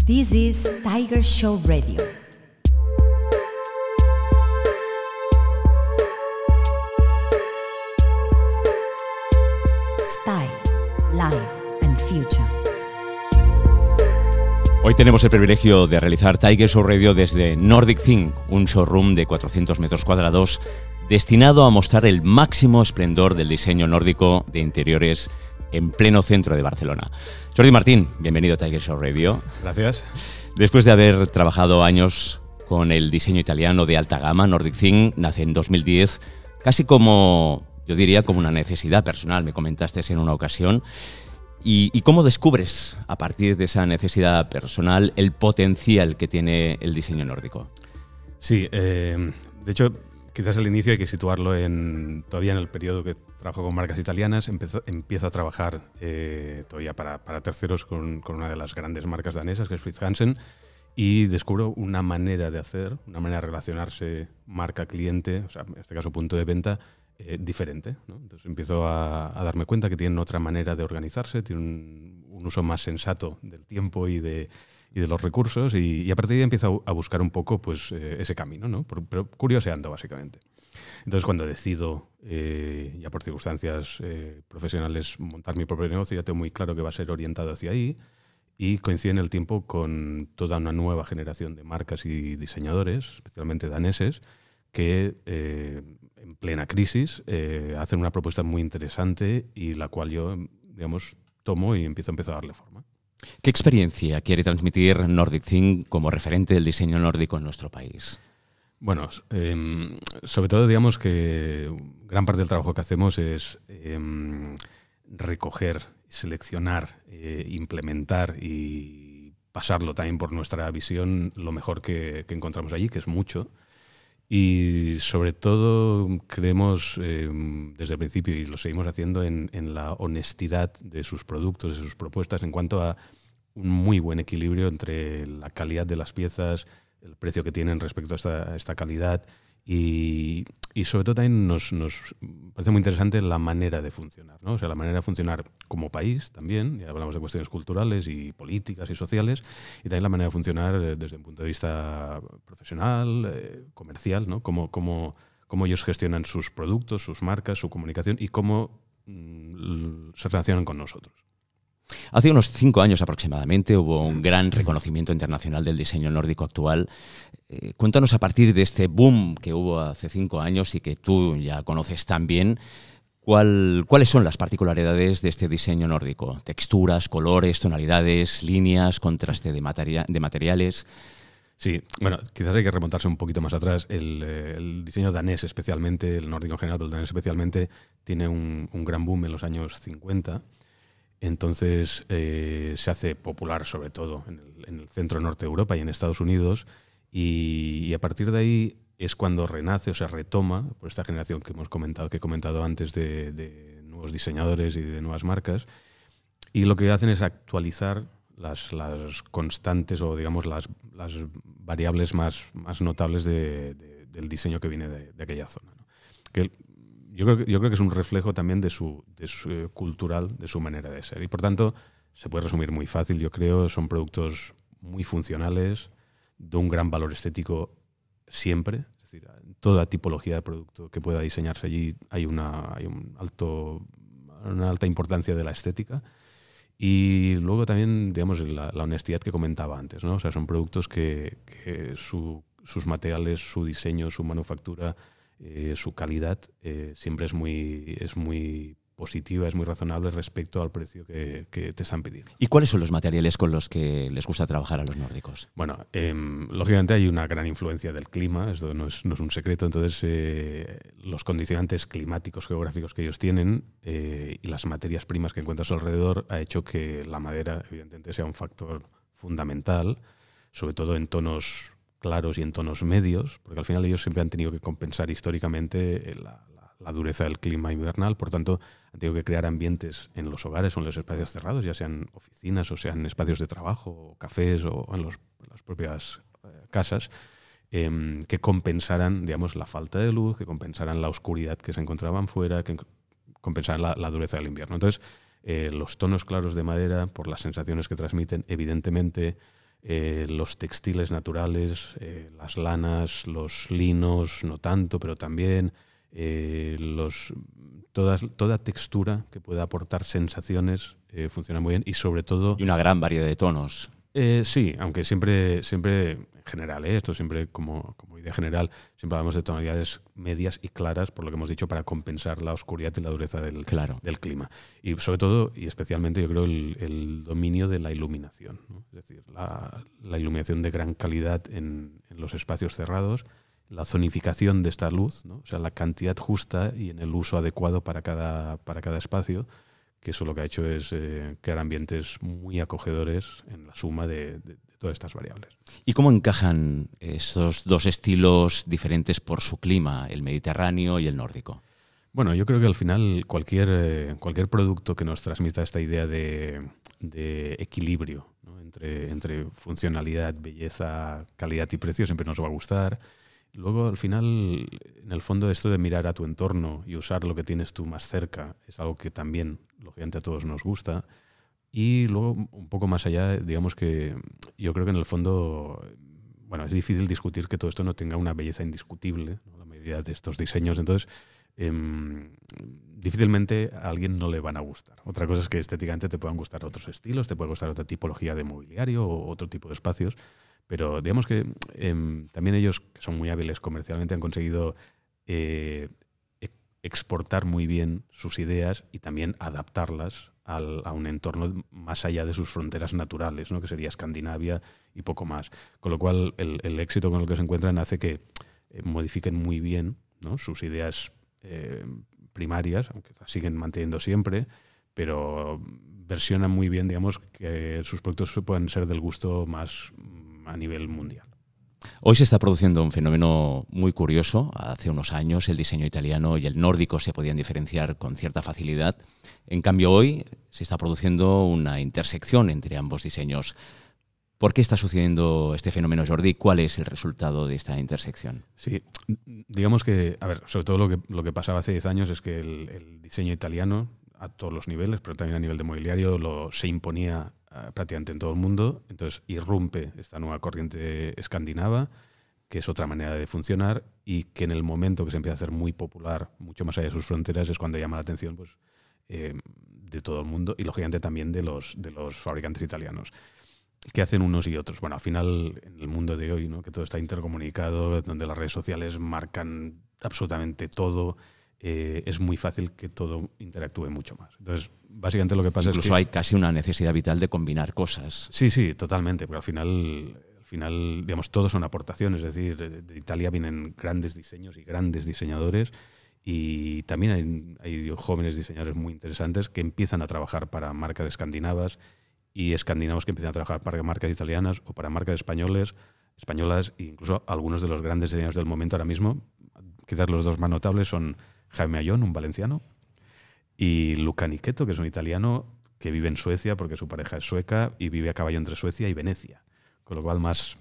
This is Tiger Show Radio. Style, Life and Future. Hoy tenemos el privilegio de realizar Tiger Show Radio desde Nordic Thing, un showroom de 400 metros cuadrados destinado a mostrar el máximo esplendor del diseño nórdico de interiores en pleno centro de Barcelona. Jordi Martín, bienvenido a Tiger Show Radio. Gracias. Después de haber trabajado años con el diseño italiano de alta gama, Nordic Thing nace en 2010, casi como, yo diría, como una necesidad personal, me comentaste en una ocasión. ¿Y cómo descubres, a partir de esa necesidad personal, el potencial que tiene el diseño nórdico? Sí, de hecho, quizás el inicio hay que situarlo todavía en el periodo que trabajo con marcas italianas. Empiezo a trabajar todavía para terceros con una de las grandes marcas danesas, que es Fritz Hansen, y descubro una manera de hacer, una manera de relacionarse marca-cliente, o sea, en este caso punto de venta, diferente, ¿no? Entonces empiezo a darme cuenta que tienen otra manera de organizarse, tienen un uso más sensato del tiempo y de los recursos, y a partir de ahí empiezo a buscar un poco pues, ese camino, ¿no? Pero curioseando, básicamente. Entonces, cuando decido, ya por circunstancias profesionales, montar mi propio negocio, ya tengo muy claro que va a ser orientado hacia ahí, y coincide en el tiempo con toda una nueva generación de marcas y diseñadores, especialmente daneses, que en plena crisis hacen una propuesta muy interesante y la cual yo, digamos, tomo y empiezo a darle forma. ¿Qué experiencia quiere transmitir Nordic Thing como referente del diseño nórdico en nuestro país? Bueno, sobre todo, digamos que gran parte del trabajo que hacemos es recoger, seleccionar, implementar y pasarlo también por nuestra visión lo mejor que encontramos allí, que es mucho. Y sobre todo creemos desde el principio, y lo seguimos haciendo, en la honestidad de sus productos, de sus propuestas, en cuanto a un muy buen equilibrio entre la calidad de las piezas, el precio que tienen respecto a esta calidad, y sobre todo también nos parece muy interesante la manera de funcionar, ¿no? O sea, la manera de funcionar como país también, ya hablamos de cuestiones culturales y políticas y sociales, y también la manera de funcionar desde un punto de vista profesional, comercial, ¿no? Cómo ellos gestionan sus productos, sus marcas, su comunicación y cómo se relacionan con nosotros. Hace unos 5 años aproximadamente hubo un gran reconocimiento internacional del diseño nórdico actual. Cuéntanos, a partir de este boom que hubo hace 5 años y que tú ya conoces tan bien, ¿cuáles son las particularidades de este diseño nórdico? Texturas, colores, tonalidades, líneas, contraste de materiales. Sí, bueno, quizás hay que remontarse un poquito más atrás. El diseño danés especialmente, el nórdico en general, pero el danés especialmente, tiene un gran boom en los años 50. Entonces se hace popular sobre todo en el centro norte de Europa y en Estados Unidos, y a partir de ahí es cuando renace o se retoma por esta generación que he comentado antes de nuevos diseñadores y de nuevas marcas, y lo que hacen es actualizar las constantes o digamos las variables más notables del diseño que viene de aquella zona, ¿no? Yo creo que es un reflejo también de su cultural, de su manera de ser. Y por tanto, se puede resumir muy fácil, yo creo. Son productos muy funcionales, de un gran valor estético siempre. Es decir, en toda tipología de producto que pueda diseñarse allí hay una alta importancia de la estética. Y luego también, digamos, la honestidad que comentaba antes, ¿no? O sea, son productos que sus materiales, su diseño, su manufactura, su calidad siempre es muy positiva, es muy razonable respecto al precio que te están pidiendo. ¿Y cuáles son los materiales con los que les gusta trabajar a los nórdicos? Bueno, lógicamente hay una gran influencia del clima, esto no es un secreto. Entonces los condicionantes climáticos, geográficos que ellos tienen y las materias primas que encuentran a su alrededor ha hecho que la madera evidentemente sea un factor fundamental, sobre todo en tonos claros y en tonos medios, porque al final ellos siempre han tenido que compensar históricamente la dureza del clima invernal. Por tanto, han tenido que crear ambientes en los hogares o en los espacios cerrados, ya sean oficinas o sean espacios de trabajo, o cafés o en las propias casas, que compensaran, digamos, la falta de luz, que compensaran la oscuridad que se encontraban fuera, que compensaran la dureza del invierno. Entonces, los tonos claros de madera, por las sensaciones que transmiten, evidentemente los textiles naturales, las lanas, los linos, no tanto, pero también toda textura que pueda aportar sensaciones funciona muy bien y sobre todo... Y una gran variedad de tonos. Sí, aunque siempre en general, esto siempre como idea general, siempre hablamos de tonalidades medias y claras, por lo que hemos dicho, para compensar la oscuridad y la dureza del clima. Y sobre todo, y especialmente, yo creo, el dominio de la iluminación, ¿no? Es decir, la iluminación de gran calidad en los espacios cerrados, la zonificación de esta luz, ¿no? O sea, la cantidad justa y en el uso adecuado para cada espacio, que eso lo que ha hecho es crear ambientes muy acogedores en la suma de todas estas variables. ¿Y cómo encajan esos dos estilos diferentes por su clima, el mediterráneo y el nórdico? Bueno, yo creo que al final cualquier producto que nos transmita esta idea de equilibrio, ¿no? entre funcionalidad, belleza, calidad y precio siempre nos va a gustar. Luego, al final, en el fondo, esto de mirar a tu entorno y usar lo que tienes tú más cerca es algo que también, lógicamente, a todos nos gusta. Y luego, un poco más allá, digamos que yo creo que en el fondo, bueno, es difícil discutir que todo esto no tenga una belleza indiscutible, ¿no? La mayoría de estos diseños. Entonces, difícilmente a alguien no le van a gustar. Otra cosa es que estéticamente te puedan gustar otros estilos, te puede gustar otra tipología de mobiliario o otro tipo de espacios. Pero digamos que también ellos, que son muy hábiles comercialmente, han conseguido exportar muy bien sus ideas y también adaptarlas a un entorno más allá de sus fronteras naturales, ¿no? Que sería Escandinavia y poco más. Con lo cual, el éxito con el que se encuentran hace que modifiquen muy bien, ¿no? Sus ideas primarias, aunque las siguen manteniendo siempre, pero versionan muy bien, digamos, que sus productos pueden ser del gusto más a nivel mundial. Hoy se está produciendo un fenómeno muy curioso. Hace unos años el diseño italiano y el nórdico se podían diferenciar con cierta facilidad. En cambio, hoy se está produciendo una intersección entre ambos diseños. ¿Por qué está sucediendo este fenómeno, Jordi? ¿Cuál es el resultado de esta intersección? Sí, digamos que, a ver, sobre todo lo que pasaba hace 10 años es que el diseño italiano, a todos los niveles, pero también a nivel de mobiliario, se imponía prácticamente en todo el mundo. Entonces irrumpe esta nueva corriente escandinava, que es otra manera de funcionar y que en el momento que se empieza a hacer muy popular, mucho más allá de sus fronteras, es cuando llama la atención pues, de todo el mundo y lógicamente también de los fabricantes italianos. ¿Qué hacen unos y otros? Bueno, al final, en el mundo de hoy, ¿no? Que todo está intercomunicado, donde las redes sociales marcan absolutamente todo, es muy fácil que todo interactúe mucho más. Entonces, básicamente lo que pasa Incluso es que hay casi una necesidad vital de combinar cosas. Sí, totalmente, pero al final, digamos, todos son aportaciones. Es decir, de Italia vienen grandes diseños y grandes diseñadores y también hay jóvenes diseñadores muy interesantes que empiezan a trabajar para marcas escandinavas y escandinavos que empiezan a trabajar para marcas italianas o para marcas españolas e incluso algunos de los grandes diseñadores del momento ahora mismo. Quizás los dos más notables son Jaime Ayón, un valenciano, y Luca Nicheto, que es un italiano que vive en Suecia porque su pareja es sueca y vive a caballo entre Suecia y Venecia. Con lo cual, más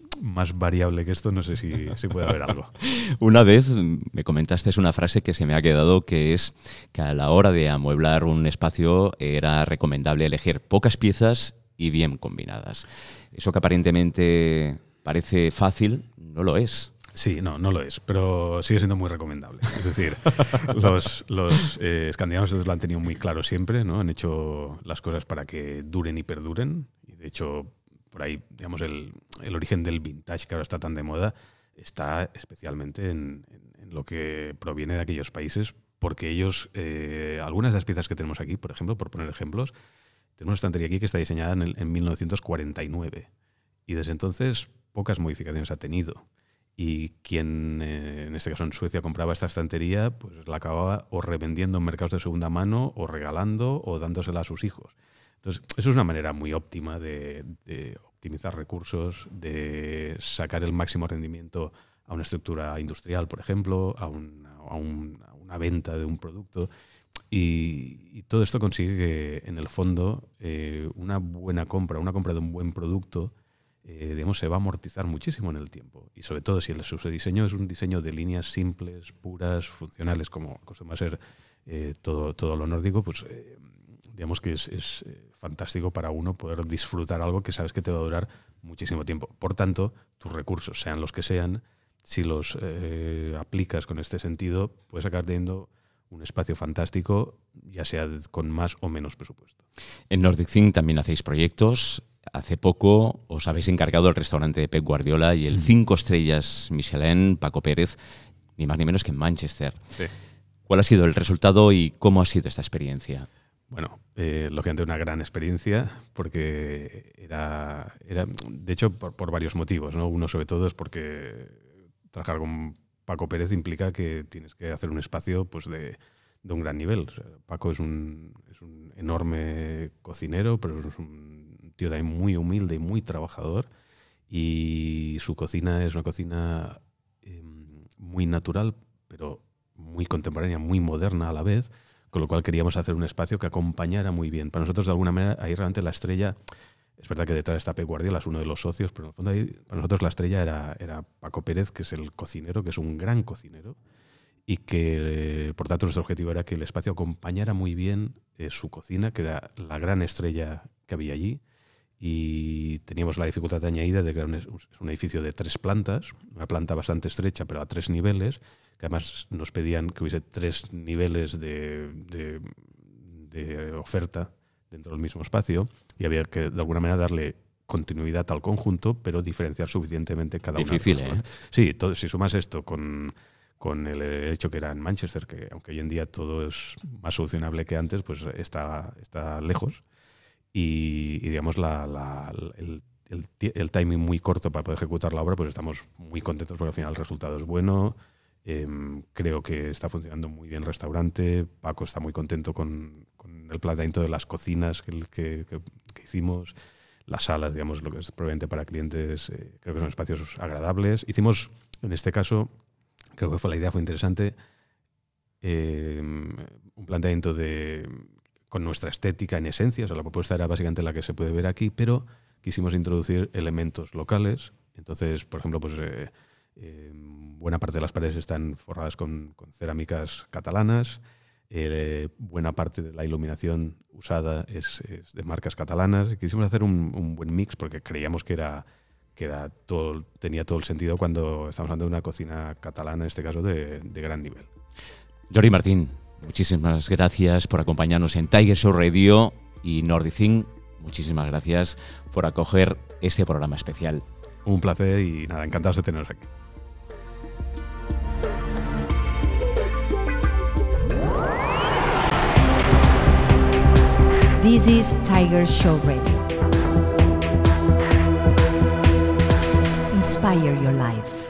variable que esto, no sé si puede haber algo. Una vez me comentaste una frase que se me ha quedado, que es que a la hora de amueblar un espacio era recomendable elegir pocas piezas y bien combinadas. Eso que aparentemente parece fácil, no lo es. Sí, no lo es, pero sigue siendo muy recomendable. Es decir, los escandinavos lo han tenido muy claro siempre, ¿no? Han hecho las cosas para que duren y perduren. Y de hecho, por ahí, digamos, el origen del vintage, que ahora está tan de moda, está especialmente en lo que proviene de aquellos países, porque ellos, algunas de las piezas que tenemos aquí, por ejemplo, por poner ejemplos, tenemos una estantería aquí que está diseñada en 1949 y desde entonces pocas modificaciones ha tenido. Y quien, en este caso en Suecia, compraba esta estantería, pues la acababa o revendiendo en mercados de segunda mano o regalando o dándosela a sus hijos. Entonces, eso es una manera muy óptima de optimizar recursos, de sacar el máximo rendimiento a una estructura industrial, por ejemplo, a una venta de un producto. Y todo esto consigue que, en el fondo, una buena compra, una compra de un buen producto, digamos, se va a amortizar muchísimo en el tiempo. Y sobre todo si su diseño es un diseño de líneas simples, puras, funcionales, como va a ser todo lo nórdico, pues digamos que es fantástico para uno poder disfrutar algo que sabes que te va a durar muchísimo tiempo. Por tanto, tus recursos, sean los que sean, si los aplicas con este sentido, puedes acabar teniendo un espacio fantástico, ya sea con más o menos presupuesto. En Nordic Think también hacéis proyectos. Hace poco os habéis encargado el restaurante de Pep Guardiola y el 5 estrellas Michelin Paco Pérez, ni más ni menos que en Manchester. Sí. ¿Cuál ha sido el resultado y cómo ha sido esta experiencia? Bueno, lógicamente una gran experiencia, porque era de hecho, por varios motivos, ¿no? Uno sobre todo es porque trabajar con Paco Pérez implica que tienes que hacer un espacio pues de un gran nivel. O sea, Paco es un enorme cocinero, pero es un tío también muy humilde y muy trabajador, y su cocina es una cocina muy natural, pero muy contemporánea, muy moderna a la vez, con lo cual queríamos hacer un espacio que acompañara muy bien. Para nosotros, de alguna manera, ahí realmente la estrella, es verdad que detrás está Pep Guardiola, es uno de los socios, pero en el fondo ahí, para nosotros la estrella era Paco Pérez, que es el cocinero, que es un gran cocinero, y que, por tanto, nuestro objetivo era que el espacio acompañara muy bien su cocina, que era la gran estrella que había allí, y teníamos la dificultad añadida de que era un edificio de 3 plantas, una planta bastante estrecha, pero a 3 niveles, que además nos pedían que hubiese 3 niveles de oferta dentro del mismo espacio, y había que de alguna manera darle continuidad al conjunto, pero diferenciar suficientemente cada una. Difícil, de las Sí, si sumas esto con el hecho que era en Manchester, que aunque hoy en día todo es más solucionable que antes, pues está lejos, y digamos el timing muy corto para poder ejecutar la obra, pues estamos muy contentos porque al final el resultado es bueno. Creo que está funcionando muy bien el restaurante. Paco está muy contento con el planteamiento de las cocinas que hicimos, las salas, digamos, lo que es probablemente para clientes, creo que son espacios agradables. Hicimos, en este caso, creo que la idea fue interesante, un planteamiento con nuestra estética en esencia. O sea, la propuesta era básicamente la que se puede ver aquí, pero quisimos introducir elementos locales. Entonces, por ejemplo, pues buena parte de las paredes están forradas con cerámicas catalanas. Buena parte de la iluminación usada es de marcas catalanas. Quisimos hacer un buen mix porque creíamos que tenía todo el sentido cuando estamos hablando de una cocina catalana, en este caso de gran nivel. Jordi Martín, muchísimas gracias por acompañarnos en Tiger Show Radio, y Nordic Think, muchísimas gracias por acoger este programa especial. Un placer y nada, encantados de teneros aquí. This is Tiger Show Radio. Inspire your life.